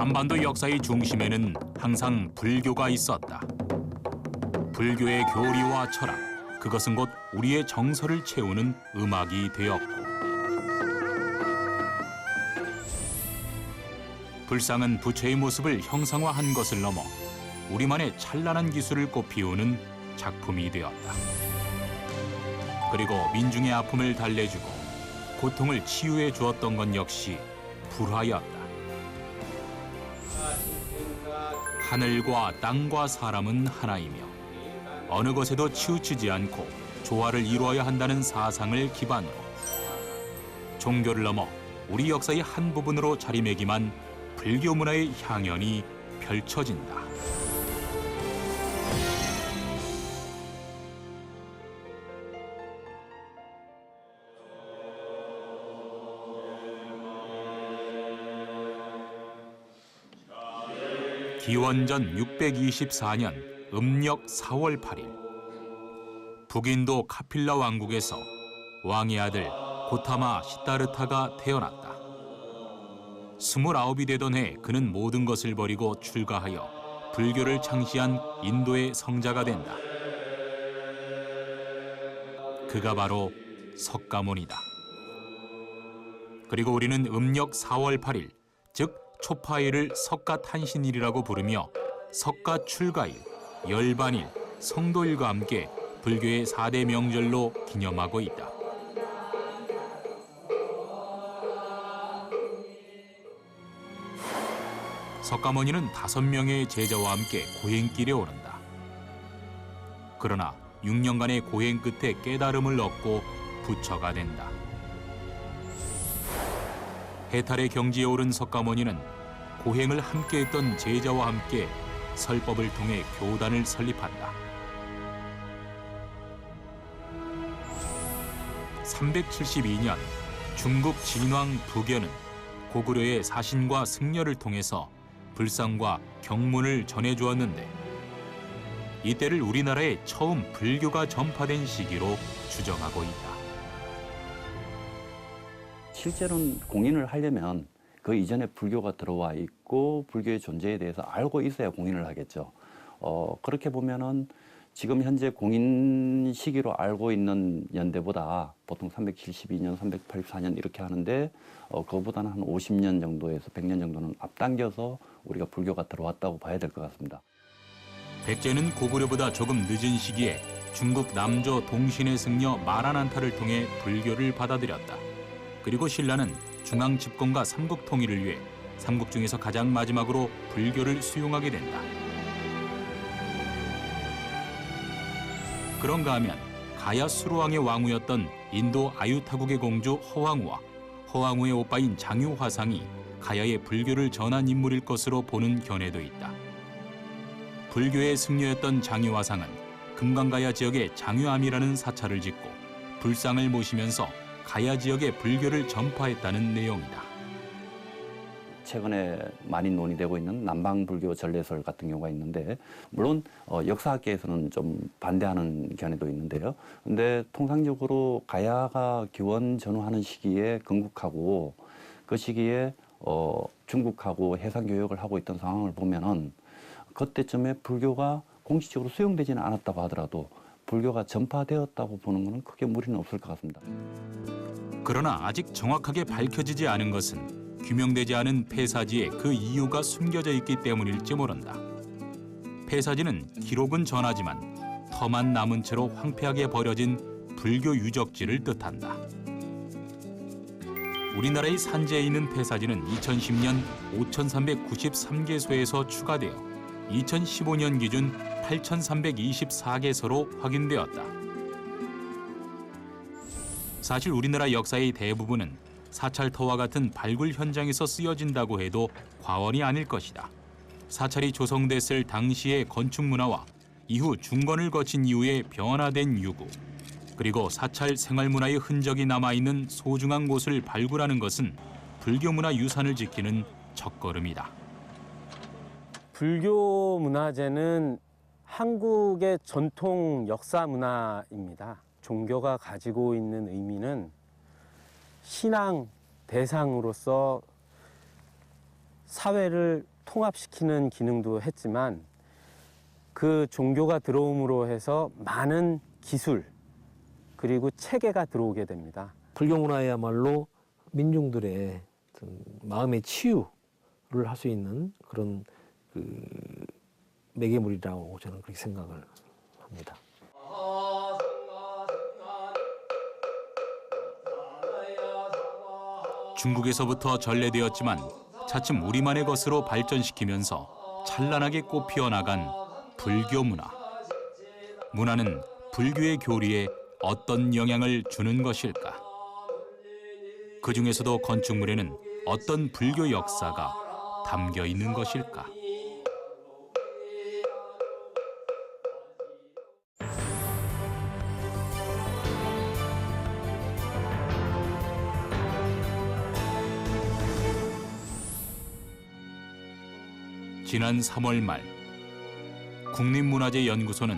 한반도 역사의 중심에는 항상 불교가 있었다. 불교의 교리와 철학, 그것은 곧 우리의 정서를 채우는 음악이 되었고, 불상은 부처의 모습을 형상화한 것을 넘어 우리만의 찬란한 기술을 꽃피우는 작품이 되었다. 그리고 민중의 아픔을 달래주고 고통을 치유해 주었던 것 역시 불화였다. 하늘과 땅과 사람은 하나이며 어느 것에도 치우치지 않고 조화를 이루어야 한다는 사상을 기반으로 종교를 넘어 우리 역사의 한 부분으로 자리매김한 불교 문화의 향연이 펼쳐진다. 기원전 624년 음력 4월 8일 북인도 카필라 왕국에서 왕의 아들 고타마 시다르타가 태어났다. 29이 되던 해 그는 모든 것을 버리고 출가하여 불교를 창시한 인도의 성자가 된다. 그가 바로 석가모니다. 그리고 우리는 음력 4월 8일, 즉 초파일을 석가탄신일이라고 부르며 석가출가일, 열반일, 성도일과 함께 불교의 4대 명절로 기념하고 있다. 석가모니는 5명의 제자와 함께 고행길에 오른다. 그러나 6년간의 고행 끝에 깨달음을 얻고 부처가 된다. 해탈의 경지에 오른 석가모니는 고행을 함께했던 제자와 함께 설법을 통해 교단을 설립한다. 372년 중국 진왕 부견은 고구려의 사신과 승려를 통해서 불상과 경문을 전해주었는데 이때를 우리나라에 처음 불교가 전파된 시기로 추정하고 있다. 실제로는 공인을 하려면 그 이전에 불교가 들어와 있고 불교의 존재에 대해서 알고 있어야 공인을 하겠죠. 그렇게 보면은 지금 현재 공인 시기로 알고 있는 연대보다 보통 372년, 384년 이렇게 하는데 그거보다는 한 50년 정도에서 100년 정도는 앞당겨서 우리가 불교가 들어왔다고 봐야 될 것 같습니다. 백제는 고구려보다 조금 늦은 시기에 중국 남조 동신의 승려 마라난타를 통해 불교를 받아들였다. 그리고 신라는 중앙 집권과 삼국 통일을 위해 삼국 중에서 가장 마지막으로 불교를 수용하게 된다. 그런가 하면 가야 수루왕의 왕후였던 인도 아유타국의 공주 허왕우와 허왕우의 오빠인 장유화상이 가야의 불교를 전한 인물일 것으로 보는 견해도 있다. 불교의 승려였던 장유화상은 금강가야 지역에 장유암이라는 사찰을 짓고 불상을 모시면서 가야 지역에 불교를 전파했다는 내용이다. 최근에 많이 논의되고 있는 남방불교 전래설 같은 경우가 있는데 물론 역사학계에서는 좀 반대하는 견해도 있는데요. 근데 통상적으로 가야가 기원 전후하는 시기에 건국하고 그 시기에 중국하고 해상 교역을 하고 있던 상황을 보면은 그때쯤에 불교가 공식적으로 수용되지는 않았다고 하더라도 불교가 전파되었다고 보는 것은 크게 무리는 없을 것 같습니다. 그러나 아직 정확하게 밝혀지지 않은 것은 규명되지 않은 폐사지에 그 이유가 숨겨져 있기 때문일지 모른다. 폐사지는 기록은 전하지만 터만 남은 채로 황폐하게 버려진 불교 유적지를 뜻한다. 우리나라의 산지에 있는 폐사지는 2010년 5,393개소에서 추가되어 2015년 기준 8,324개소로 확인되었다. 사실 우리나라 역사의 대부분은 사찰터와 같은 발굴 현장에서 쓰여진다고 해도 과언이 아닐 것이다. 사찰이 조성됐을 당시의 건축 문화와 이후 중건을 거친 이후에 변화된 유구, 그리고 사찰 생활 문화의 흔적이 남아있는 소중한 곳을 발굴하는 것은 불교 문화 유산을 지키는 첫걸음이다. 불교 문화재는 한국의 전통 역사 문화입니다. 종교가 가지고 있는 의미는 신앙 대상으로서 사회를 통합시키는 기능도 했지만 그 종교가 들어옴으로 해서 많은 기술 그리고 체계가 들어오게 됩니다. 불교 문화야말로 민중들의 어떤 마음의 치유를 할 수 있는 그런 매개물이라고 저는 그렇게 생각을 합니다. 중국에서부터 전래되었지만 차츰 우리만의 것으로 발전시키면서 찬란하게 꽃피어 나간 불교 문화. 문화는 불교의 교리에 어떤 영향을 주는 것일까? 그 중에서도 건축물에는 어떤 불교 역사가 담겨 있는 것일까? 지난 3월 말 국립문화재연구소는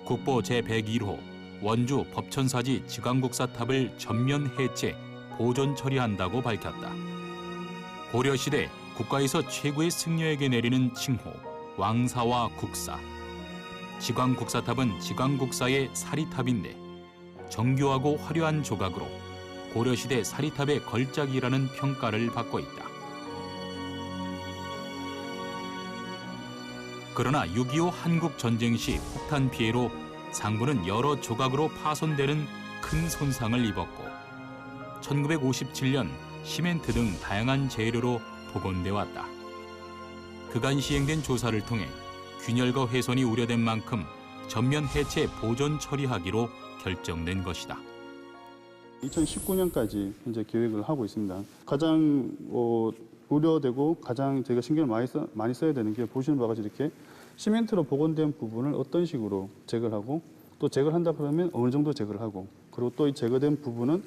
국보 제101호 원주 법천사지 지광국사탑을 전면 해체, 보존 처리한다고 밝혔다. 고려시대 국가에서 최고의 승려에게 내리는 칭호, 왕사와 국사. 지광국사탑은 지광국사의 사리탑인데 정교하고 화려한 조각으로 고려시대 사리탑의 걸작이라는 평가를 받고 있다. 그러나 6.25 한국전쟁 시 폭탄 피해로 상부는 여러 조각으로 파손되는 큰 손상을 입었고 1957년 시멘트 등 다양한 재료로 복원돼 왔다. 그간 시행된 조사를 통해 균열과 훼손이 우려된 만큼 전면 해체 보존 처리하기로 결정된 것이다. 2019년까지 현재 계획을 하고 있습니다. 가장 우려되고 가장 저희가 신경을 많이 써야 되는 게 보시는 바와 같이 이렇게 시멘트로 복원된 부분을 어떤 식으로 제거를 하고 또 제거를 한다 그러면 어느 정도 제거를 하고 그리고 또 이 제거된 부분은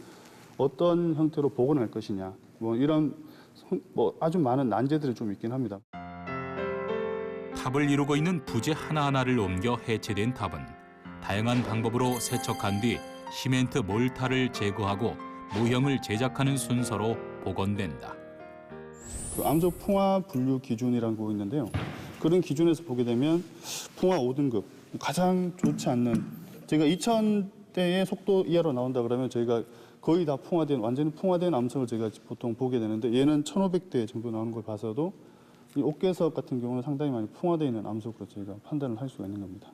어떤 형태로 복원할 것이냐 이런 아주 많은 난제들이 좀 있긴 합니다. 탑을 이루고 있는 부재 하나하나를 옮겨 해체된 탑은 다양한 방법으로 세척한 뒤 시멘트 몰타를 제거하고 모형을 제작하는 순서로 복원된다. 그 암소 풍화 분류 기준이라는 거 있는데요. 그런 기준에서 보게 되면 풍화 5등급 가장 좋지 않는 저희가 2000대의 속도 이하로 나온다 그러면 저희가 거의 다 완전히 풍화된 암석을 저희가 보통 보게 되는데 얘는 1500대 정도 나오는 걸 봐서도 이 옥괴석 같은 경우는 상당히 많이 풍화되어 있는 암석으로 저희가 판단을 할 수가 있는 겁니다.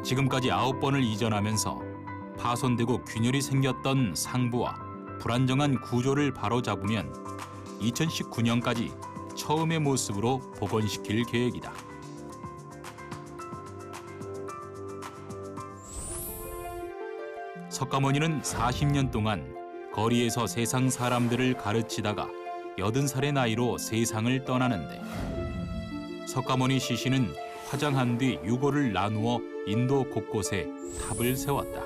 지금까지 9번을 이전하면서 파손되고 균열이 생겼던 상부와 불안정한 구조를 바로잡으면 2019년까지 처음의 모습으로 복원시킬 계획이다. 석가모니는 40년 동안 거리에서 세상 사람들을 가르치다가 80살의 나이로 세상을 떠나는데 석가모니 시신은 화장한 뒤 유골을 나누어 인도 곳곳에 탑을 세웠다.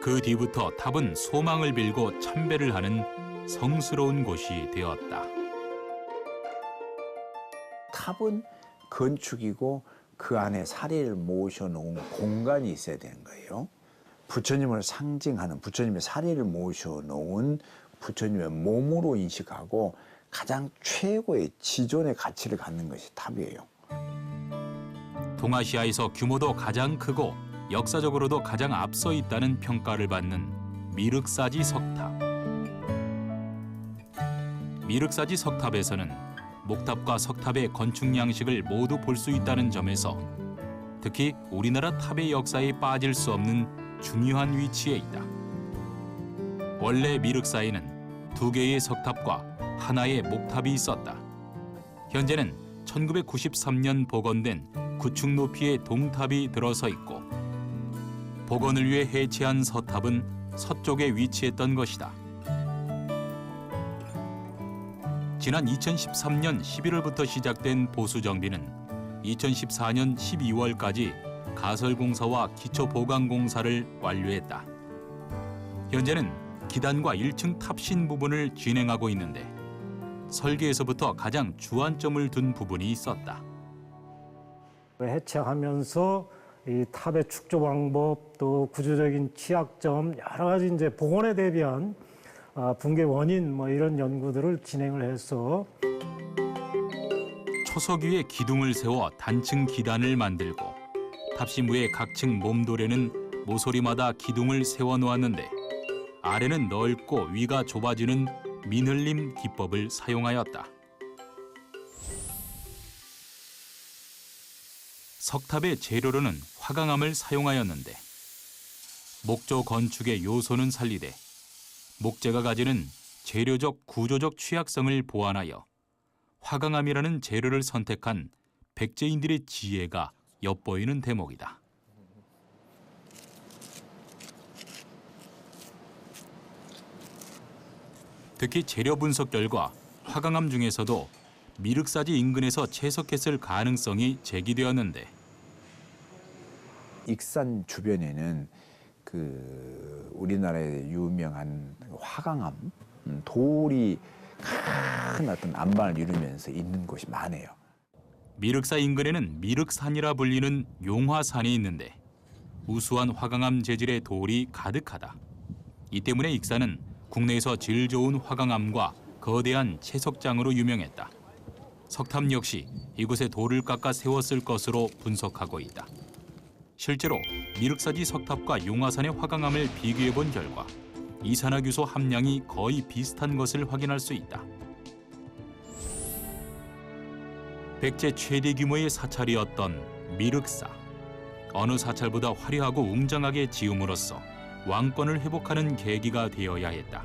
그 뒤부터 탑은 소망을 빌고 참배를 하는 성스러운 곳이 되었다. 탑은 건축이고 그 안에 사리를 모셔놓은 공간이 있어야 되는 거예요. 부처님을 상징하는 부처님의 사리를 모셔놓은 부처님의 몸으로 인식하고 가장 최고의 지존의 가치를 갖는 것이 탑이에요. 동아시아에서 규모도 가장 크고 역사적으로도 가장 앞서 있다는 평가를 받는 미륵사지 석탑. 미륵사지 석탑에서는 목탑과 석탑의 건축 양식을 모두 볼 수 있다는 점에서 특히 우리나라 탑의 역사에 빠질 수 없는 중요한 위치에 있다. 원래 미륵사에는 2개의 석탑과 하나의 목탑이 있었다. 현재는 1993년 복원된 9층 높이의 동탑이 들어서 있고 복원을 위해 해체한 서탑은 서쪽에 위치했던 것이다. 지난 2013년 11월부터 시작된 보수 정비는 2014년 12월까지 가설공사와 기초보강공사를 완료했다. 현재는 기단과 1층 탑신 부분을 진행하고 있는데 설계에서부터 가장 주안점을 둔 부분이 있었다. 해체하면서 이 탑의 축조 방법 또 구조적인 취약점 여러 가지 이제 복원에 대비한 붕괴 원인 이런 연구들을 진행을 해서 초석 위에 기둥을 세워 단층 기단을 만들고 탑심 위에 각층 몸도래는 모서리마다 기둥을 세워 놓았는데 아래는 넓고 위가 좁아지는 민흘림 기법을 사용하였다. 석탑의 재료로는 화강암을 사용하였는데 목조 건축의 요소는 살리되 목재가 가지는 재료적 구조적 취약성을 보완하여 화강암이라는 재료를 선택한 백제인들의 지혜가 엿보이는 대목이다. 특히 재료 분석 결과 화강암 중에서도 미륵사지 인근에서 채석했을 가능성이 제기되었는데 익산 주변에는 우리나라의 유명한 화강암 돌이 큰 어떤 안반을 이루면서 있는 곳이 많아요. 미륵사 인근에는 미륵산이라 불리는 용화산이 있는데 우수한 화강암 재질의 돌이 가득하다. 이 때문에 익산은 국내에서 질 좋은 화강암과 거대한 채석장으로 유명했다. 석탑 역시 이곳에 돌을 깎아 세웠을 것으로 분석하고 있다. 실제로 미륵사지 석탑과 용화산의 화강암을 비교해 본 결과 이산화규소 함량이 거의 비슷한 것을 확인할 수 있다. 백제 최대 규모의 사찰이었던 미륵사. 어느 사찰보다 화려하고 웅장하게 지음으로써 왕권을 회복하는 계기가 되어야 했다.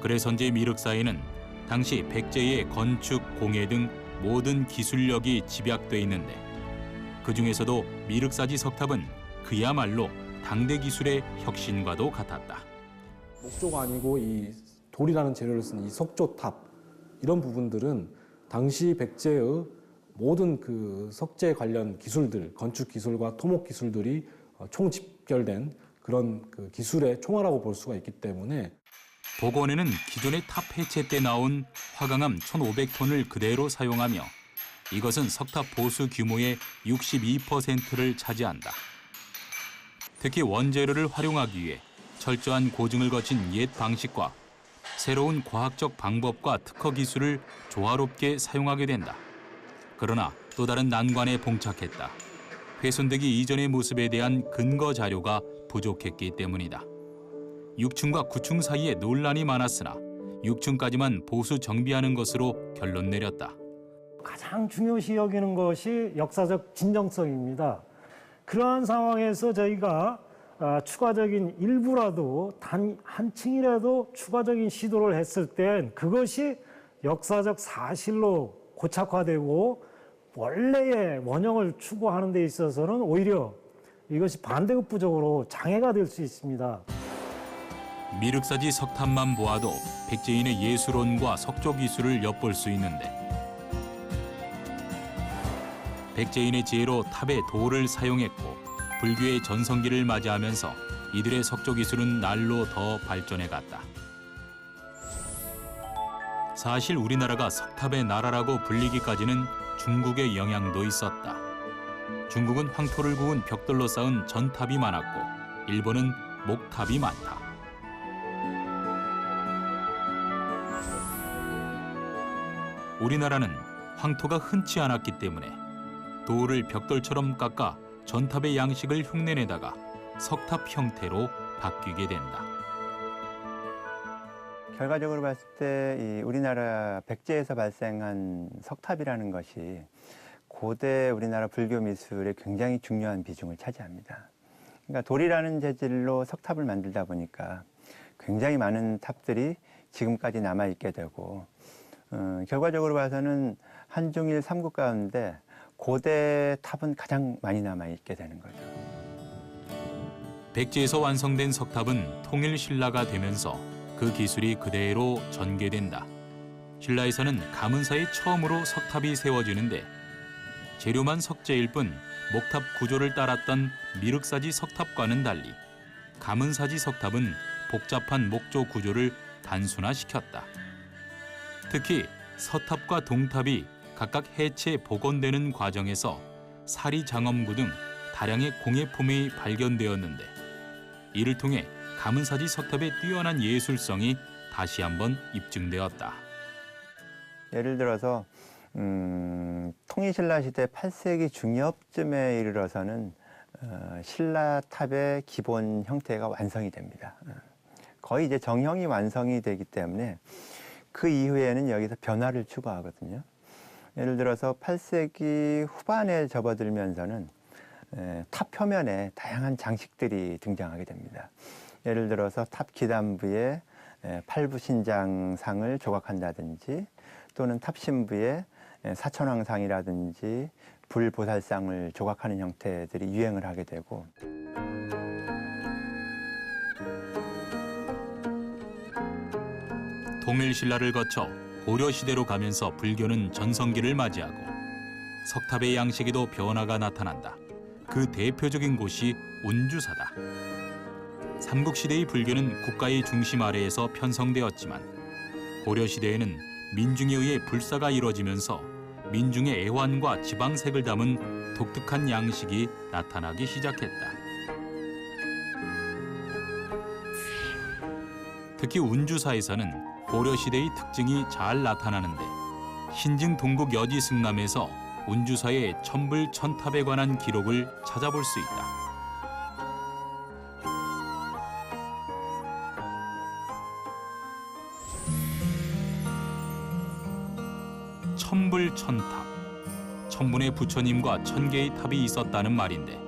그래서인지 미륵사에는 당시 백제의 건축, 공예 등 모든 기술력이 집약돼 있는데 그 중에서도 미륵사지 석탑은 그야말로 당대 기술의 혁신과도 같았다. 목조가 아니고 이 돌이라는 재료를 쓴 이 석조탑 이런 부분들은 당시 백제의 모든 그 석재 관련 기술들, 건축 기술과 토목 기술들이 총집결된 그런 그 기술의 총화라고 볼 수가 있기 때문에 복원에는 기존의 탑 해체 때 나온 화강암 1,500톤을 그대로 사용하며 이것은 석탑 보수 규모의 62%를 차지한다. 특히 원재료를 활용하기 위해 철저한 고증을 거친 옛 방식과 새로운 과학적 방법과 특허 기술을 조화롭게 사용하게 된다. 그러나 또 다른 난관에 봉착했다. 훼손되기 이전의 모습에 대한 근거 자료가 부족했기 때문이다. 6층과 9층 사이에 논란이 많았으나 6층까지만 보수 정비하는 것으로 결론 내렸다. 가장 중요시 여기는 것이 역사적 진정성입니다. 그러한 상황에서 저희가 추가적인 일부라도 단 한 층이라도 추가적인 시도를 했을 땐 그것이 역사적 사실로 고착화되고 원래의 원형을 추구하는 데 있어서는 오히려 이것이 반대급부적으로 장애가 될 수 있습니다. 미륵사지 석탑만 보아도 백제인의 예술원과 석조 기술을 엿볼 수 있는데 백제인의 지혜로 탑에 돌을 사용했고 불교의 전성기를 맞이하면서 이들의 석조 기술은 날로 더 발전해 갔다. 사실 우리나라가 석탑의 나라라고 불리기까지는 중국의 영향도 있었다. 중국은 황토를 구운 벽돌로 쌓은 전탑이 많았고 일본은 목탑이 많다. 우리나라는 황토가 흔치 않았기 때문에 돌을 벽돌처럼 깎아 전탑의 양식을 흉내내다가 석탑 형태로 바뀌게 된다. 결과적으로 봤을 때 이 우리나라 백제에서 발생한 석탑이라는 것이 고대 우리나라 불교 미술에 굉장히 중요한 비중을 차지합니다. 그러니까 돌이라는 재질로 석탑을 만들다 보니까 굉장히 많은 탑들이 지금까지 남아있게 되고 결과적으로 봐서는 한중일 삼국 가운데 고대 탑은 가장 많이 남아있게 되는 거죠. 백제에서 완성된 석탑은 통일 신라가 되면서 그 기술이 그대로 전개된다. 신라에서는 가문사에 처음으로 석탑이 세워지는데 재료만 석재일 뿐 목탑 구조를 따랐던 미륵사지 석탑과는 달리 가문사지 석탑은 복잡한 목조 구조를 단순화시켰다. 특히 서탑과 동탑이 각각 해체 복원되는 과정에서 사리장엄구 등 다량의 공예품이 발견되었는데 이를 통해 가문사지 석탑의 뛰어난 예술성이 다시 한번 입증되었다. 예를 들어서 통일신라 시대 8세기 중엽쯤에 이르러서는 신라탑의 기본 형태가 완성이 됩니다. 거의 이제 정형이 완성이 되기 때문에 그 이후에는 여기서 변화를 추구하거든요. 예를 들어서 8세기 후반에 접어들면서는 탑 표면에 다양한 장식들이 등장하게 됩니다. 예를 들어서 탑 기단부에 팔부신장상을 조각한다든지 또는 탑 신부에 사천왕상이라든지 불보살상을 조각하는 형태들이 유행을 하게 되고 통일신라를 거쳐 고려시대로 가면서 불교는 전성기를 맞이하고 석탑의 양식에도 변화가 나타난다. 그 대표적인 곳이 운주사다. 삼국시대의 불교는 국가의 중심 아래에서 편성되었지만 고려시대에는 민중에 의해 불사가 이루어지면서 민중의 애환과 지방색을 담은 독특한 양식이 나타나기 시작했다. 특히 운주사에서는 고려시대의 특징이 잘 나타나는데 신증 동국 여지승남에서 운주사의 천불천탑에 관한 기록을 찾아볼 수 있다. 천불천탑, 천분의 부처님과 1000개의 탑이 있었다는 말인데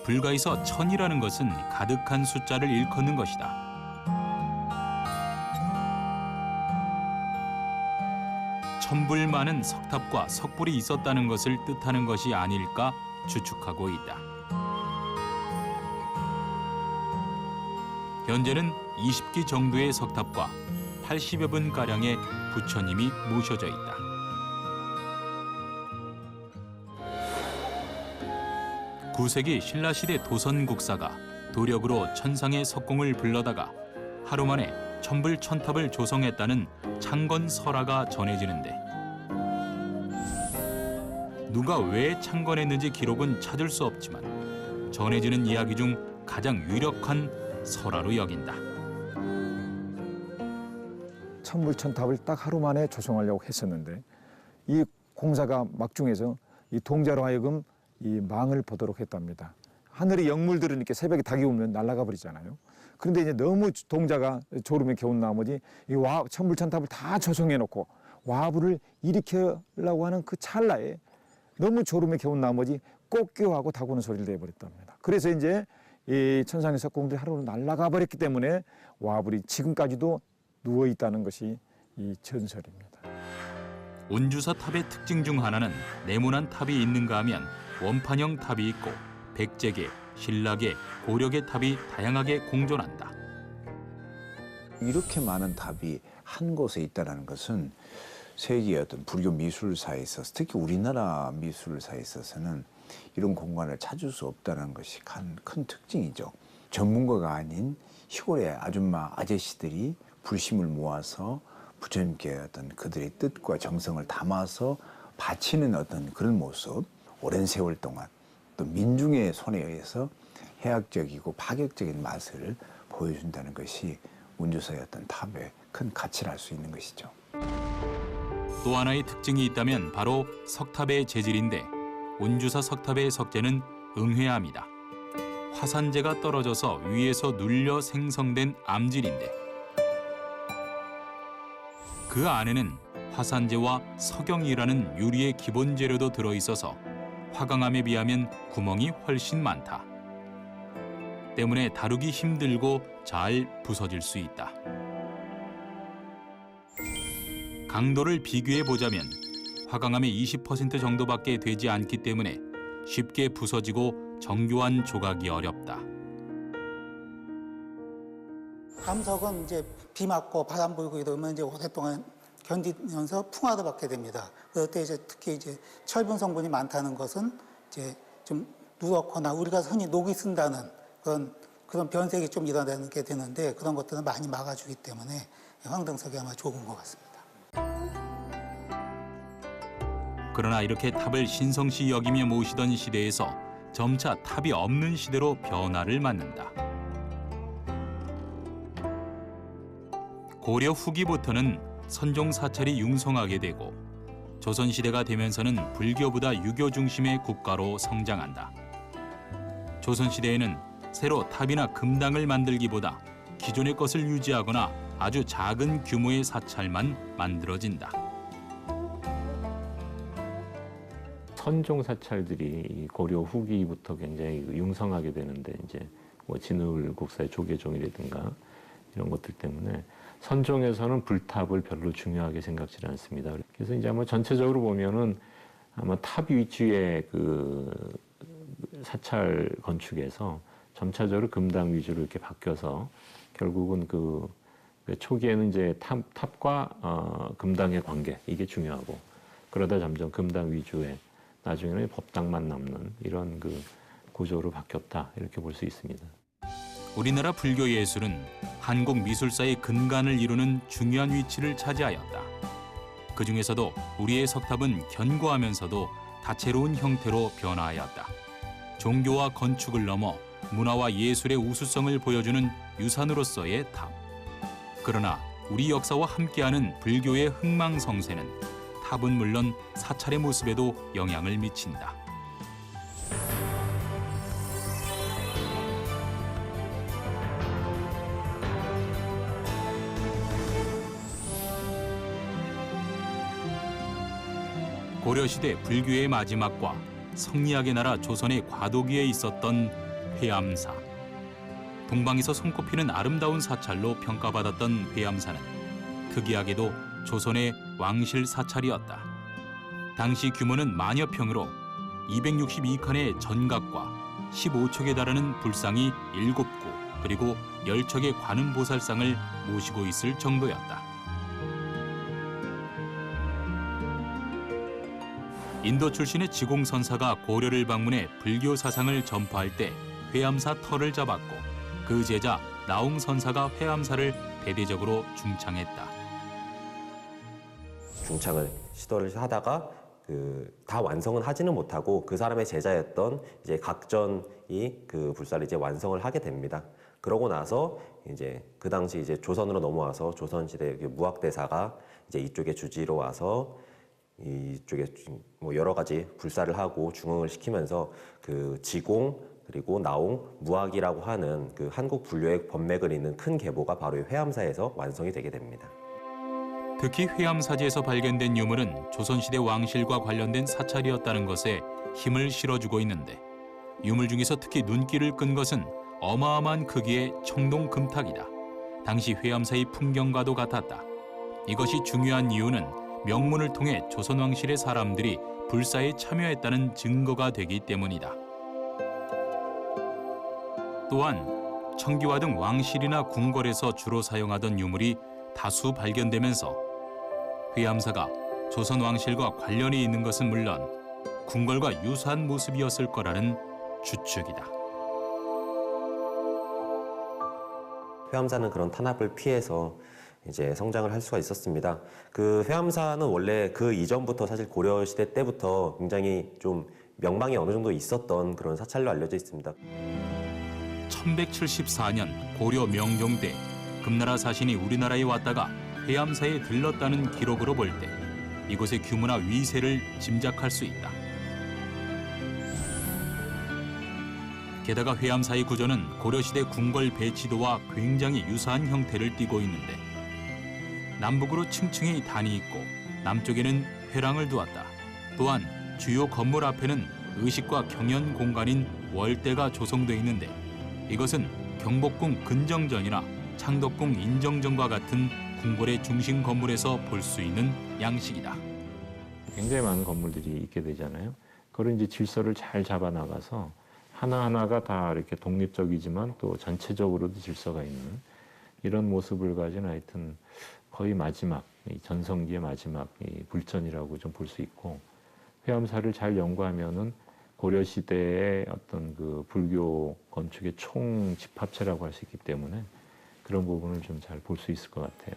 불가에서 천이라는 것은 가득한 숫자를 일컫는 것이다. 천불 많은 석탑과 석불이 있었다는 것을 뜻하는 것이 아닐까 추측하고 있다. 현재는 20기 정도의 석탑과 80여 분가량의 부처님이 모셔져 있다. (9세기) 신라시대 도선국사가 도력으로 천상의 석공을 불러다가 하루 만에 천불천탑을 조성했다는 창건설화가 전해지는데 누가 왜 창건했는지 기록은 찾을 수 없지만 전해지는 이야기 중 가장 유력한 설화로 여긴다. 천불천탑을 딱 하루 만에 조성하려고 했었는데 이 공사가 막중해서 이 동자로 하여금 이 망을 보도록 했답니다. 하늘의 영물들은 이렇게 새벽에 닭이 오면 날아가 버리잖아요. 그런데 이제 너무 동자가 졸음에 겨운 나머지 이 천불천탑을 다 조성해 놓고 와부를 일으키려고 하는 그 찰나에 너무 졸음에 겨운 나머지 꽃교하고 닭오는 소리를 내버렸답니다. 그래서 이제 이 천상의 석공들이 하루로 날아가 버렸기 때문에 와불이 지금까지도 누워 있다는 것이 이 전설입니다. 운주사 탑의 특징 중 하나는 네모난 탑이 있는가 하면 원판형 탑이 있고 백제계, 신라계, 고려계 탑이 다양하게 공존한다. 이렇게 많은 탑이 한 곳에 있다는 것은 세계의 어떤 불교 미술사에 있어서 특히 우리나라 미술사에 있어서는 이런 공간을 찾을 수 없다는 것이 큰 특징이죠. 전문가가 아닌 시골의 아줌마 아저씨들이 불심을 모아서 부처님께 어떤 그들의 뜻과 정성을 담아서 바치는 어떤 그런 모습, 오랜 세월 동안 또 민중의 손에 의해서 해학적이고 파격적인 맛을 보여준다는 것이 운주사의 어떤 탑의 큰 가치를 알 수 있는 것이죠. 또 하나의 특징이 있다면 바로 석탑의 재질인데 운주사 석탑의 석재는 응회암이다. 화산재가 떨어져서 위에서 눌려 생성된 암질인데 그 안에는 화산재와 석영이라는 유리의 기본 재료도 들어있어서 화강암에 비하면 구멍이 훨씬 많다. 때문에 다루기 힘들고 잘 부서질 수 있다. 강도를 비교해보자면 화강암의 20% 정도밖에 되지 않기 때문에 쉽게 부서지고 정교한 조각이 어렵다. 암석은 이제 비 맞고 바람 불고 이러면 이제 오랫동안 견디면서 풍화도 받게 됩니다. 그럴 때 이제 특히 이제 철분 성분이 많다는 것은 이제 좀 누렇거나 우리가 흔히 녹이 쓴다는 그런 변색이 좀 일어나게 되는데 그런 것들은 많이 막아주기 때문에 황등석이 아마 좋은 것 같습니다. 그러나 이렇게 탑을 신성시 여기며 모시던 시대에서 점차 탑이 없는 시대로 변화를 맞는다. 고려 후기부터는 선종 사찰이 융성하게 되고 조선시대가 되면서는 불교보다 유교 중심의 국가로 성장한다. 조선시대에는 새로 탑이나 금당을 만들기보다 기존의 것을 유지하거나 아주 작은 규모의 사찰만 만들어진다. 선종 사찰들이 고려 후기부터 굉장히 융성하게 되는데 이제 뭐 진울 국사의 조계종이라든가 이런 것들 때문에 선종에서는 불탑을 별로 중요하게 생각지 않습니다. 그래서 이제 아마 전체적으로 보면은 아마 탑 위주의 그 사찰 건축에서 점차적으로 금당 위주로 이렇게 바뀌어서 결국은 그 초기에는 이제 탑과 금당의 관계 이게 중요하고 그러다 점점 금당 위주의 나중에는 법당만 남는 이런 그 구조로 바뀌었다 이렇게 볼 수 있습니다. 우리나라 불교 예술은 한국 미술사의 근간을 이루는 중요한 위치를 차지하였다. 그 중에서도 우리의 석탑은 견고하면서도 다채로운 형태로 변화하였다. 종교와 건축을 넘어 문화와 예술의 우수성을 보여주는 유산으로서의 탑. 그러나 우리 역사와 함께하는 불교의 흥망성쇠는 탑은 물론 사찰의 모습에도 영향을 미친다. 고려시대 불교의 마지막과 성리학의 나라 조선의 과도기에 있었던 회암사. 동방에서 손꼽히는 아름다운 사찰로 평가받았던 회암사는 특이하게도 조선의 왕실 사찰이었다. 당시 규모는 만여 평으로 262칸의 전각과 15척에 달하는 불상이 7구 그리고 10척의 관음보살상을 모시고 있을 정도였다. 인도 출신의 지공선사가 고려를 방문해 불교 사상을 전파할 때 회암사 터를 잡았고 그 제자 나홍선사가 회암사를 대대적으로 중창했다. 중창을 시도를 하다가 다 완성은 하지는 못하고 그 사람의 제자였던 이제 각전이 그 불사를 이제 완성을 하게 됩니다. 그러고 나서 이제 그 당시 이제 조선으로 넘어와서 조선시대 무학대사가 이제 이쪽에 주지로 와서 이쪽에 뭐 여러 가지 불사를 하고 중흥을 시키면서 그 지공 그리고 나홍, 무학이라고 하는 그 한국 불교의 법맥을 잇는 큰 계보가 바로 이 회암사에서 완성이 되게 됩니다. 특히 회암사지에서 발견된 유물은 조선시대 왕실과 관련된 사찰이었다는 것에 힘을 실어주고 있는데 유물 중에서 특히 눈길을 끈 것은 어마어마한 크기의 청동금탁이다. 당시 회암사의 풍경과도 같았다. 이것이 중요한 이유는 명문을 통해 조선 왕실의 사람들이 불사에 참여했다는 증거가 되기 때문이다. 또한 청기화 등 왕실이나 궁궐에서 주로 사용하던 유물이 다수 발견되면서 회암사가 조선 왕실과 관련이 있는 것은 물론 궁궐과 유사한 모습이었을 거라는 추측이다. 회암사는 그런 탄압을 피해서 이제 성장을 할 수가 있었습니다. 그 회암사는 원래 그 이전부터 사실 고려 시대 때부터 굉장히 좀 명망이 어느 정도 있었던 그런 사찰로 알려져 있습니다. 1174년 고려 명종 때 금나라 사신이 우리나라에 왔다가 회암사에 들렀다는 기록으로 볼 때 이곳의 규모나 위세를 짐작할 수 있다. 게다가 회암사의 구조는 고려시대 궁궐 배치도와 굉장히 유사한 형태를 띠고 있는데 남북으로 층층이 단이 있고 남쪽에는 회랑을 두었다. 또한 주요 건물 앞에는 의식과 경연 공간인 월대가 조성돼 있는데 이것은 경복궁 근정전이나 창덕궁 인정전과 같은 궁궐의 중심 건물에서 볼 수 있는 양식이다. 굉장히 많은 건물들이 있게 되잖아요. 그런 이제 질서를 잘 잡아 나가서 하나하나가 다 이렇게 독립적이지만 또 전체적으로도 질서가 있는 이런 모습을 가진 하여튼 거의 마지막, 이 전성기의 마지막 이 불전이라고 좀 볼 수 있고 회암사를 잘 연구하면은 고려 시대의 어떤 그 불교 건축의 총 집합체라고 할 수 있기 때문에 그런 부분을 좀 잘 볼 수 있을 것 같아요.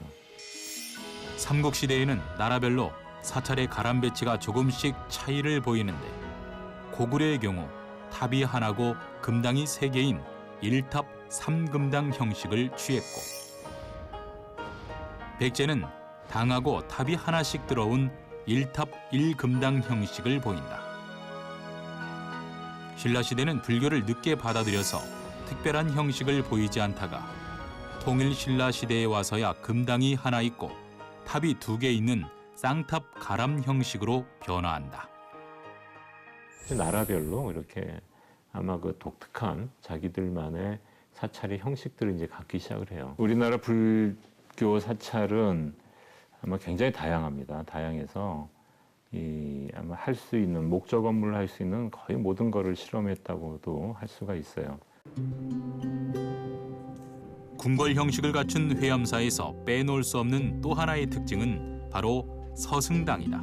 삼국시대에는 나라별로 사찰의 가람 배치가 조금씩 차이를 보이는데 고구려의 경우 탑이 하나고 금당이 3개인 1탑 3금당 형식을 취했고 백제는 당하고 탑이 하나씩 들어온 1탑 1금당 형식을 보인다. 신라시대는 불교를 늦게 받아들여서 특별한 형식을 보이지 않다가 통일 신라시대에 와서야 금당이 하나 있고 탑이 2개 있는 쌍탑 가람 형식으로 변화한다. 나라별로 이렇게 아마 그 독특한 자기들만의 사찰의 형식들을 이제 갖기 시작을 해요. 우리나라 불교 사찰은 아마 굉장히 다양합니다. 다양해서 아마 할 수 있는 목적 업무를 할 수 있는 거의 모든 것을 실험했다고도 할 수가 있어요. 궁궐 형식을 갖춘 회암사에서 빼놓을 수 없는 또 하나의 특징은 바로 서승당이다.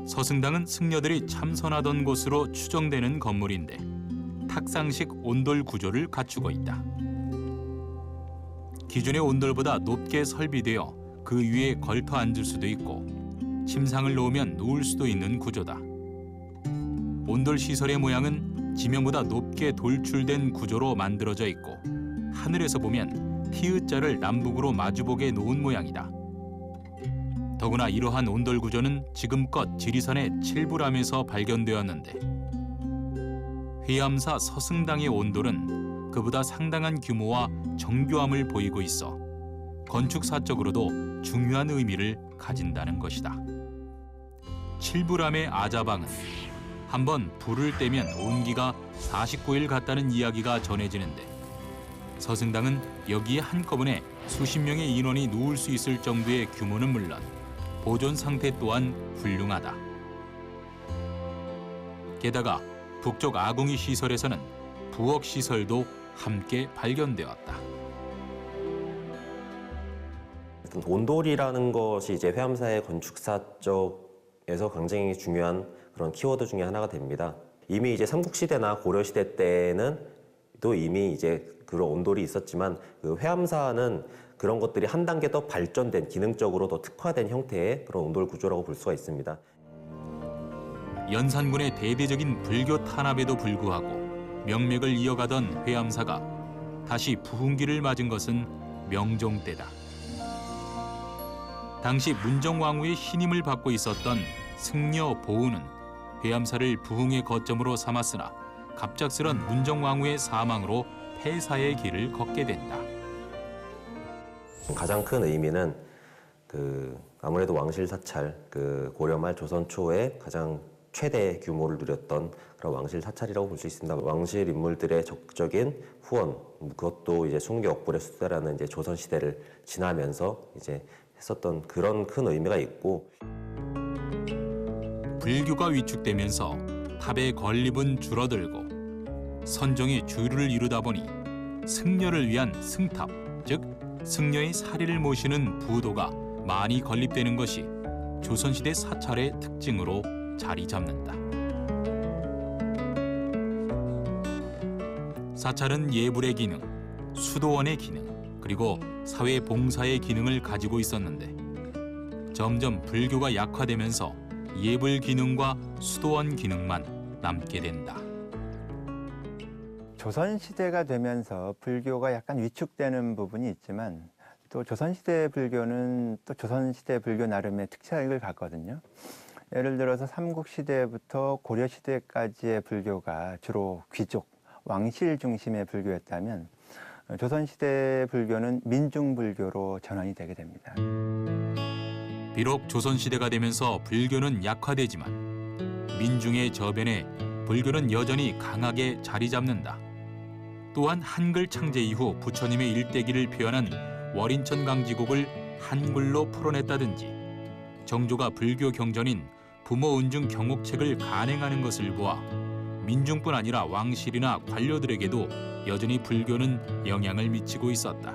서승당은 승려들이 참선하던 곳으로 추정되는 건물인데 탁상식 온돌 구조를 갖추고 있다. 기존의 온돌보다 높게 설비되어 그 위에 걸터 앉을 수도 있고 침상을 놓으면 누울 수도 있는 구조다. 온돌 시설의 모양은 지면보다 높게 돌출된 구조로 만들어져 있고 하늘에서 보면 T자를 남북으로 마주보게 놓은 모양이다. 더구나 이러한 온돌 구조는 지금껏 지리산의 칠불암에서 발견되었는데 회암사 서승당의 온돌은 그보다 상당한 규모와 정교함을 보이고 있어 건축사적으로도 중요한 의미를 가진다는 것이다. 칠불암의 아자방은 한번 불을 떼면 온기가 49일 갔다는 이야기가 전해지는데 서승당은 여기에 한꺼번에 수십 명의 인원이 누울 수 있을 정도의 규모는 물론 보존 상태 또한 훌륭하다. 게다가 북쪽 아궁이 시설에서는 부엌 시설도 함께 발견되었다. 온돌이라는 것이 이제 회암사의 건축사 쪽에서 굉장히 중요한 그런 키워드 중에 하나가 됩니다. 이미 이제 삼국시대나 고려시대 때는 또 이미 이제 그런 온돌이 있었지만 그 회암사는 그런 것들이 한 단계 더 발전된 기능적으로 더 특화된 형태의 그런 온돌 구조라고 볼 수가 있습니다. 연산군의 대대적인 불교 탄압에도 불구하고 명맥을 이어가던 회암사가 다시 부흥기를 맞은 것은 명종 때다. 당시 문정왕후의 신임을 받고 있었던 승려 보우는 회암사를 부흥의 거점으로 삼았으나 갑작스런 문정왕후의 사망으로 폐사의 길을 걷게 된다. 가장 큰 의미는 아무래도 왕실 사찰, 고려 말 조선 초에 가장 최대 규모를 누렸던 그런 왕실 사찰이라고 볼 수 있습니다. 왕실 인물들의 적극적인 후원, 그것도 이제 숭교 억불의 수대라는 이제 조선 시대를 지나면서 이제 했었던 그런 큰 의미가 있고. 불교가 위축되면서 탑의 건립은 줄어들고 선종이 주류를 이루다 보니 승려를 위한 승탑, 즉 승려의 사리를 모시는 부도가 많이 건립되는 것이 조선시대 사찰의 특징으로 자리 잡는다. 사찰은 예불의 기능, 수도원의 기능, 그리고 사회 봉사의 기능을 가지고 있었는데 점점 불교가 약화되면서 예불 기능과 수도원 기능만 남게 된다. 조선시대가 되면서 불교가 약간 위축되는 부분이 있지만 또 조선시대 불교는 또 조선시대 불교 나름의 특색을 갖거든요. 예를 들어서 삼국시대부터 고려시대까지의 불교가 주로 귀족, 왕실 중심의 불교였다면 조선시대 불교는 민중불교로 전환이 되게 됩니다. 비록 조선시대가 되면서 불교는 약화되지만 민중의 저변에 불교는 여전히 강하게 자리 잡는다. 또한 한글 창제 이후 부처님의 일대기를 표현한 월인천 강지곡을 한글로 풀어냈다든지 정조가 불교 경전인 부모은중 경옥책을 간행하는 것을 보아 민중뿐 아니라 왕실이나 관료들에게도 여전히 불교는 영향을 미치고 있었다.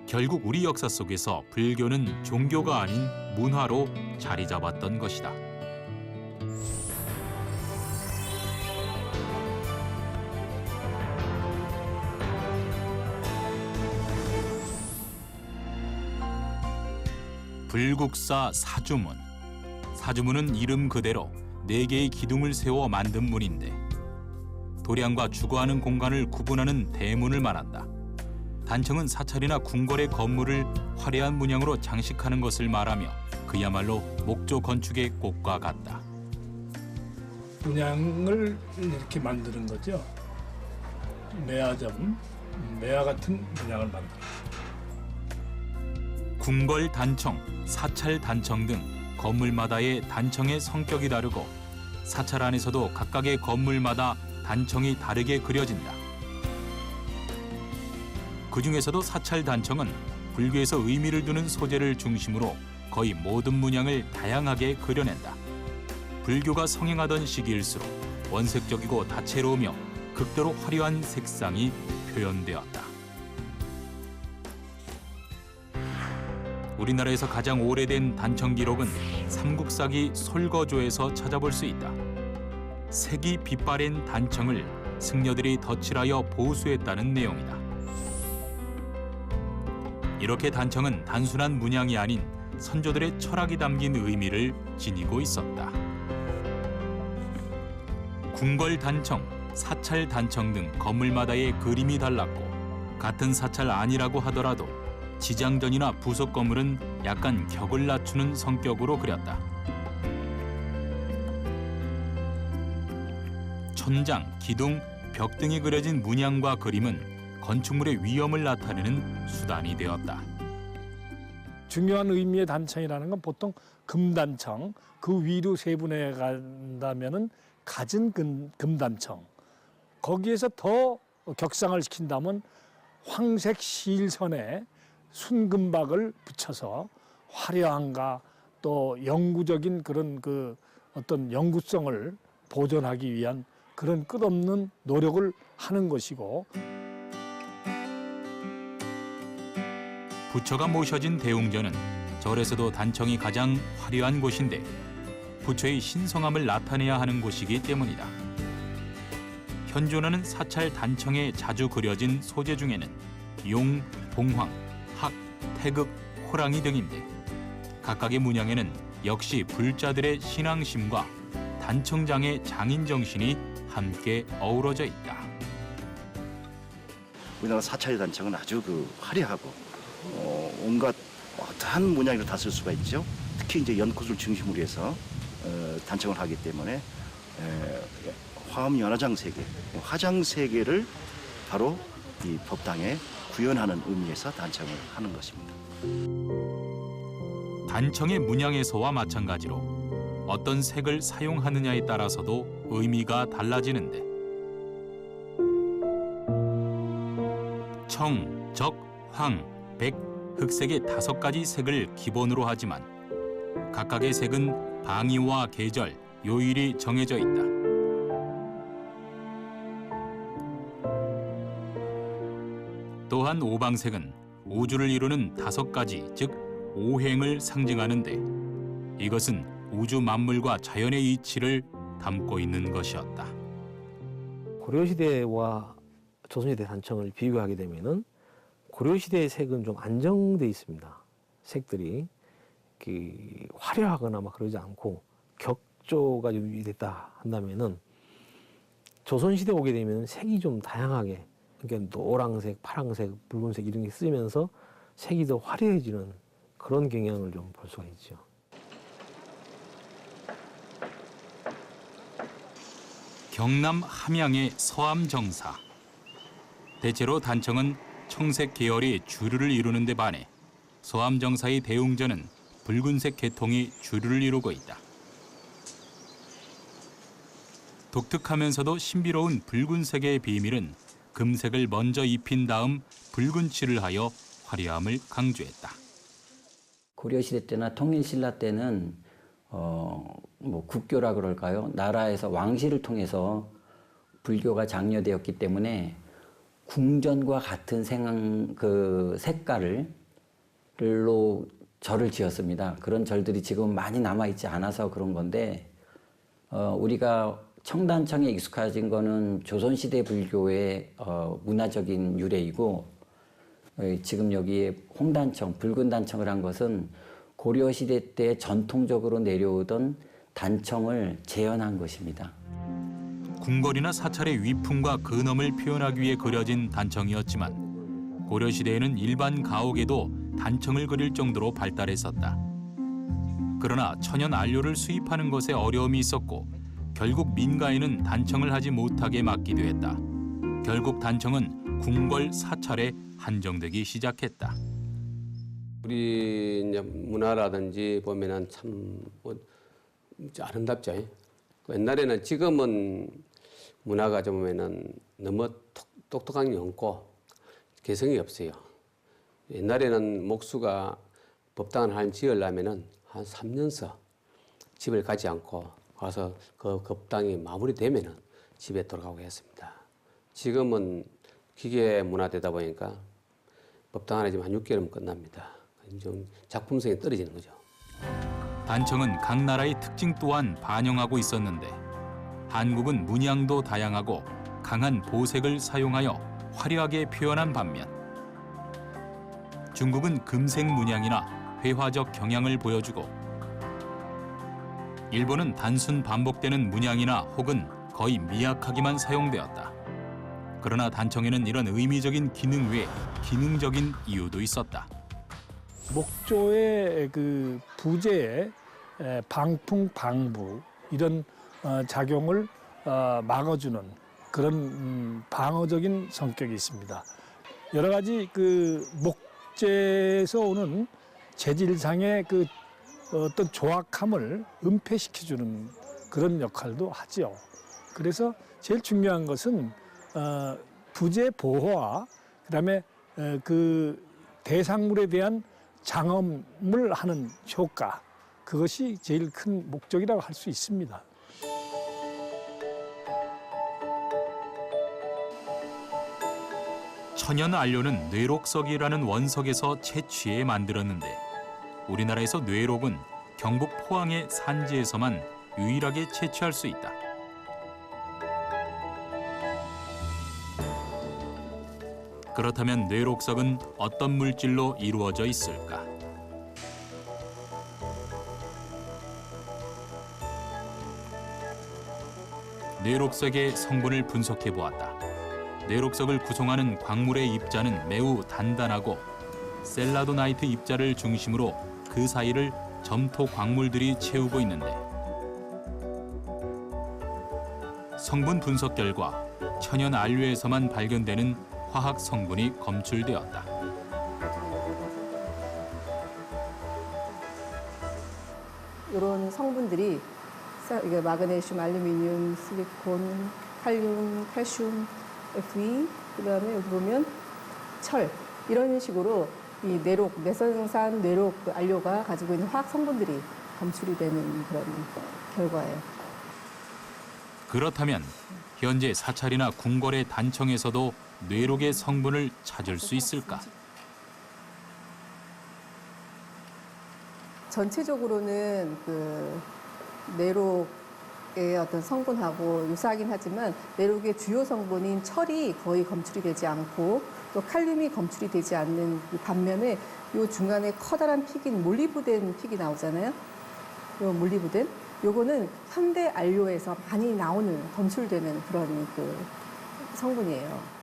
결국 우리 역사 속에서 불교는 종교가 아닌 문화로 자리 잡았던 것이다. 불국사 사주문. 사주문은 이름 그대로 4개의 기둥을 세워 만든 문인데 도량과 주거하는 공간을 구분하는 대문을 말한다. 단청은 사찰이나 궁궐의 건물을 화려한 문양으로 장식하는 것을 말하며 그야말로 목조 건축의 꽃과 같다. 문양을 이렇게 만드는 거죠. 매화점, 매화 같은 문양을 만드는 거죠. 궁궐 단청, 사찰 단청 등 건물마다의 단청의 성격이 다르고 사찰 안에서도 각각의 건물마다 단청이 다르게 그려진다. 그중에서도 사찰 단청은 불교에서 의미를 두는 소재를 중심으로 거의 모든 문양을 다양하게 그려낸다. 불교가 성행하던 시기일수록 원색적이고 다채로우며 극도로 화려한 색상이 표현되었다. 우리나라에서 가장 오래된 단청 기록은 삼국사기 솔거조에서 찾아볼 수 있다. 색이 빛바랜 단청을 승려들이 덧칠하여 보수했다는 내용이다. 이렇게 단청은 단순한 문양이 아닌 선조들의 철학이 담긴 의미를 지니고 있었다. 궁궐 단청, 사찰 단청 등 건물마다의 그림이 달랐고 같은 사찰 아니라고 하더라도 지장전이나 부속 건물은 약간 격을 낮추는 성격으로 그렸다. 천장, 기둥, 벽 등이 그려진 문양과 그림은 건축물의 위험을 나타내는 수단이 되었다. 중요한 의미의 단청이라는 건 보통 금단청, 그 위로 세분해 간다면은 갖은 금단청. 거기에서 더 격상을 시킨다면 황색 실선에 순금박을 붙여서 화려함과 또 영구적인 그런 그 어떤 영구성을 보존하기 위한 그런 끝없는 노력을 하는 것이고, 부처가 모셔진 대웅전은 절에서도 단청이 가장 화려한 곳인데 부처의 신성함을 나타내야 하는 곳이기 때문이다. 현존하는 사찰 단청에 자주 그려진 소재 중에는 용, 봉황, 학, 태극, 호랑이 등인데 각각의 문양에는 역시 불자들의 신앙심과 단청장의 장인 정신이 함께 어우러져 있다. 우리나라 사찰 단청은 아주 화려하고 온갖 어떠한 문양을 다 쓸 수가 있죠. 특히 이제 연꽃을 중심으로 해서 단청을 하기 때문에 화엄 연화장 세계, 화장 세계를 바로 이 법당에 구현하는 의미에서 단청을 하는 것입니다. 단청의 문양에서와 마찬가지로 어떤 색을 사용하느냐에 따라서도 의미가 달라지는데 청, 적, 황, 백, 흑색의 5가지 색을 기본으로 하지만 각각의 색은 방위와 계절, 요일이 정해져 있다. 또한 오방색은 우주를 이루는 5가지, 즉 오행을 상징하는데 이것은 우주 만물과 자연의 이치를 담고 있는 것이었다. 고려시대와 조선시대 단청을 비교하게 되면은 고려시대의 색은 좀 안정돼 있습니다. 색들이 화려하거나 막 그러지 않고 격조가 좀 유지됐다 한다면은 조선시대 오게 되면 색이 좀 다양하게, 그러니까 노란색, 파란색, 붉은색 이런 게 쓰면서 색이 더 화려해지는 그런 경향을 좀 볼 수가 있죠. 경남 함양의 서암정사. 대체로 단청은 청색 계열이 주류를 이루는 데 반해 서암정사의 대웅전은 붉은색 계통이 주류를 이루고 있다. 독특하면서도 신비로운 붉은색의 비밀은 금색을 먼저 입힌 다음 붉은 칠을 하여 화려함을 강조했다. 고려시대 때나 통일신라 때는 국교라 그럴까요? 나라에서 왕실을 통해서 불교가 장려되었기 때문에 궁전과 같은 색깔로 절을 지었습니다. 그런 절들이 지금 많이 남아있지 않아서 그런 건데 우리가 청단청에 익숙해진 거는 조선시대 불교의 문화적인 유래이고 지금 여기에 홍단청, 붉은 단청을 한 것은 고려시대 때 전통적으로 내려오던 단청을 재현한 것입니다. 궁궐이나 사찰의 위풍과 근엄을 표현하기 위해 그려진 단청이었지만 고려시대에는 일반 가옥에도 단청을 그릴 정도로 발달했었다. 그러나 천연 안료를 수입하는 것에 어려움이 있었고 결국 민가에는 단청을 하지 못하게 막기도 했다. 결국 단청은 궁궐 사찰에 한정되기 시작했다. 우리 이제 문화라든지 보면은 참 아름답죠. 옛날에는 지금은 문화가 좀 보면은 너무 똑똑한 게 없고 개성이 없어요. 옛날에는 목수가 법당을 한 지으려면은 한 3년서 집을 가지 않고 와서 그 법당이 마무리되면은 집에 돌아가고 했습니다. 지금은 기계 문화되다 보니까 법당 하나 지금 한 6개월이면 끝납니다. 좀 작품성이 떨어지는 거죠. 단청은 각 나라의 특징 또한 반영하고 있었는데 한국은 문양도 다양하고 강한 보색을 사용하여 화려하게 표현한 반면 중국은 금색 문양이나 회화적 경향을 보여주고 일본은 단순 반복되는 문양이나 혹은 거의 미약하게만 사용되었다. 그러나 단청에는 이런 의미적인 기능 외에 기능적인 이유도 있었다. 목조의 그 부재의 방풍, 방부 이런 작용을 막아주는 그런 방어적인 성격이 있습니다. 여러 가지 그 목재에서 오는 재질상의 그 어떤 조악함을 은폐시켜주는 그런 역할도 하죠. 그래서 제일 중요한 것은 부재 보호와 그다음에 그 대상물에 대한 장엄을 하는 효과, 그것이 제일 큰 목적이라고 할 수 있습니다. 천연 안료는 뇌록석이라는 원석에서 채취해 만들었는데 우리나라에서 뇌록은 경북 포항의 산지에서만 유일하게 채취할 수 있다. 그렇다면 뇌록석은 어떤 물질로 이루어져 있을까? 뇌록석의 성분을 분석해 보았다. 뇌록석을 구성하는 광물의 입자는 매우 단단하고 셀라도나이트 입자를 중심으로 그 사이를 점토 광물들이 채우고 있는데 성분 분석 결과 천연 안료에서만 발견되는 화학 성분이 검출되었다. 이런 성분들이 마그네슘, 알루미늄, 실리콘, 칼륨, 칼슘, Fe, 그다음에 여기 보면 철 이런 식으로 이 뇌록, 뇌선산 뇌록 안료가 가지고 있는 화학 성분들이 검출이 되는 그런 결과예요. 그렇다면 현재 사찰이나 궁궐의 단청에서도 뇌록의 성분을 찾을 수 있을까? 전체적으로는 그 뇌록의 어떤 성분하고 유사하긴 하지만 뇌록의 주요 성분인 철이 거의 검출이 되지 않고 또 칼륨이 검출이 되지 않는 반면에 이 중간에 커다란 픽인 몰리브덴 픽이 나오잖아요. 이 몰리브덴, 요거는 현대 안료에서 많이 나오는 검출되는 그런 그 성분이에요.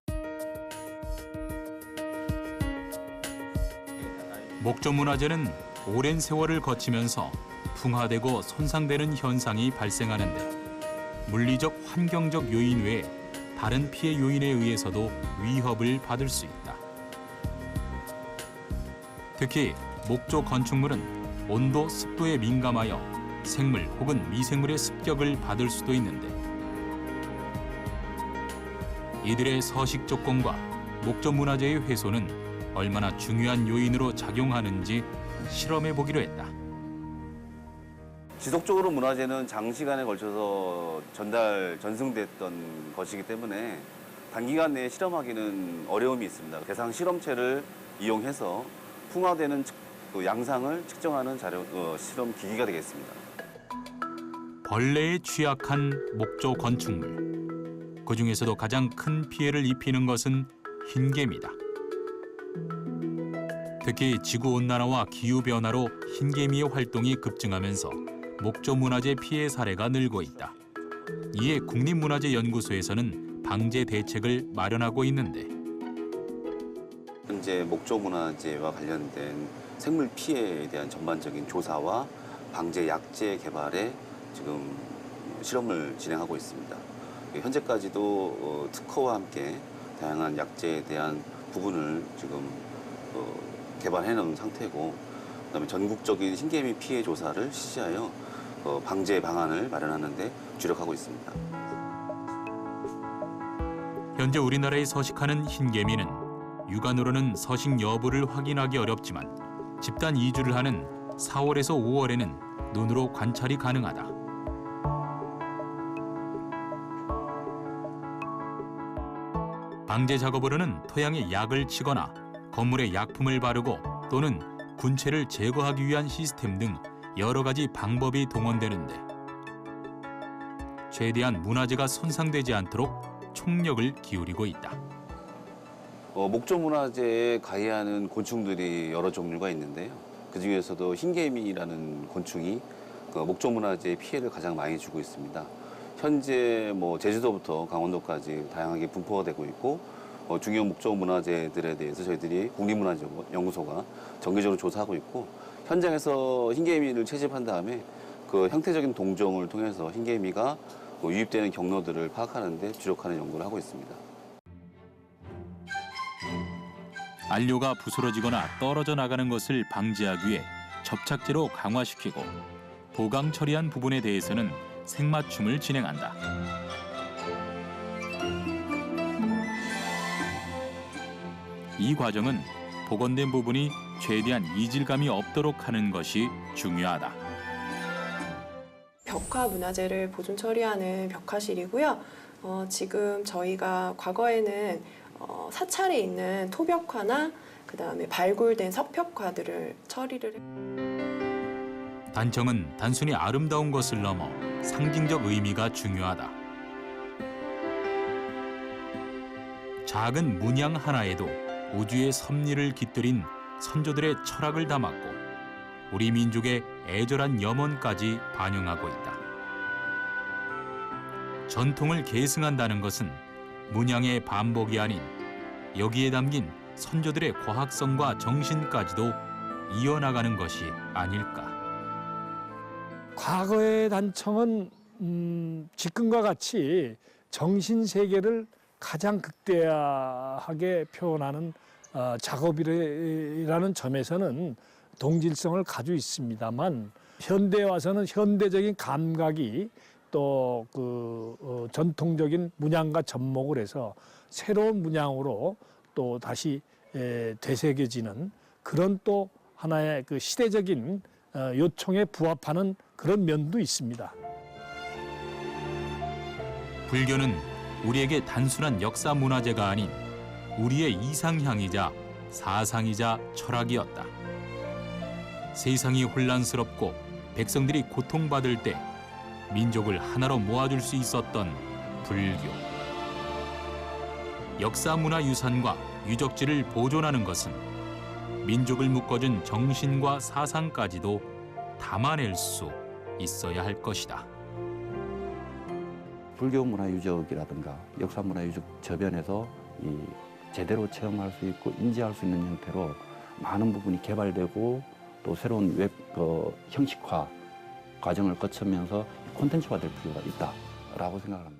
목조 문화재는 오랜 세월을 거치면서 풍화되고 손상되는 현상이 발생하는데 물리적 환경적 요인 외에 다른 피해 요인에 의해서도 위협을 받을 수 있다. 특히 목조 건축물은 온도, 습도에 민감하여 생물 혹은 미생물의 습격을 받을 수도 있는데 이들의 서식 조건과 목조 문화재의 훼손은 얼마나 중요한 요인으로 작용하는지 실험해 보기로 했다. 지속적으로 문화재는 장시간에 걸쳐서 전승됐던 것이기 때문에 단기간 내에 실험하기는 어려움이 있습니다. 대상 실험체를 이용해서 풍화되는 그 양상을 측정하는 실험 기기가 되겠습니다. 벌레에 취약한 목조 건축물. 그중에서도 가장 큰 피해를 입히는 것은 흰개미다. 특히 지구온난화와 기후변화로 흰개미의 활동이 급증하면서 목조 문화재 피해 사례가 늘고 있다. 이에 국립문화재연구소에서는 방제 대책을 마련하고 있는데 현재 목조문화재와 관련된 생물 피해에 대한 전반적인 조사와 방제 약제 개발에 지금 실험을 진행하고 있습니다. 현재까지도 특허와 함께 다양한 약제에 대한 부분을 지금 개발해 놓은 상태고, 그다음에 전국적인 흰개미 피해 조사를 실시하여 방제 방안을 마련하는 데 주력하고 있습니다. 현재 우리나라에 서식하는 흰개미는 육안으로는 서식 여부를 확인하기 어렵지만 집단 이주를 하는 4월에서 5월에는 눈으로 관찰이 가능하다. 방제 작업으로는 토양에 약을 치거나 건물에 약품을 바르고 또는 군체를 제거하기 위한 시스템 등 여러 가지 방법이 동원되는데 최대한 문화재가 손상되지 않도록 총력을 기울이고 있다. 목조문화재에 가해하는 곤충들이 여러 종류가 있는데요. 그중에서도 흰개미라는 곤충이 목조문화재의 피해를 가장 많이 주고 있습니다. 현재 제주도부터 강원도까지 다양하게 분포가 되고 있고, 중요 목조문화재들에 대해서 저희들이 국립문화연구소가 정기적으로 조사하고 있고, 현장에서 흰개미를 채집한 다음에 그 형태적인 동종을 통해서 흰개미가 유입되는 경로들을 파악하는 데 주력하는 연구를 하고 있습니다. 안료가 부스러지거나 떨어져 나가는 것을 방지하기 위해 접착제로 강화시키고 보강 처리한 부분에 대해서는 생맞춤을 진행한다. 이 과정은 복원된 부분이 최대한 이질감이 없도록 하는 것이 중요하다. 벽화 문화재를 보존 처리하는 벽화실이고요. 지금 저희가 과거에는 사찰에 있는 토벽화나 그다음에 발굴된 석벽화들을 처리를 했고, 단청은 단순히 아름다운 것을 넘어 상징적 의미가 중요하다. 작은 문양 하나에도 우주의 섭리를 깃들인 선조들의 철학을 담았고 우리 민족의 애절한 염원까지 반영하고 있다. 전통을 계승한다는 것은 문양의 반복이 아닌 여기에 담긴 선조들의 과학성과 정신까지도 이어나가는 것이 아닐까. 과거의 단청은 지금과 같이 정신 세계를 가장 극대화하게 표현하는 작업이라는 점에서는 동질성을 가지고 있습니다만, 현대에 와서는 현대적인 감각이 또 전통적인 문양과 접목을 해서 새로운 문양으로 또 다시 되새겨지는 그런 또 하나의 그 시대적인 요청에 부합하는 그런 면도 있습니다. 불교는 우리에게 단순한 역사 문화재가 아닌 우리의 이상향이자 사상이자 철학이었다. 세상이 혼란스럽고 백성들이 고통받을 때 민족을 하나로 모아줄 수 있었던 불교. 역사 문화 유산과 유적지를 보존하는 것은 민족을 묶어준 정신과 사상까지도 담아낼 수 있어야 할 것이다. 불교 문화 유적이라든가 역사 문화 유적 저변에서 제대로 체험할 수 있고 인지할 수 있는 형태로 많은 부분이 개발되고 또 새로운 웹 형식화 과정을 거치면서 콘텐츠화 될 필요가 있다라고 생각합니다.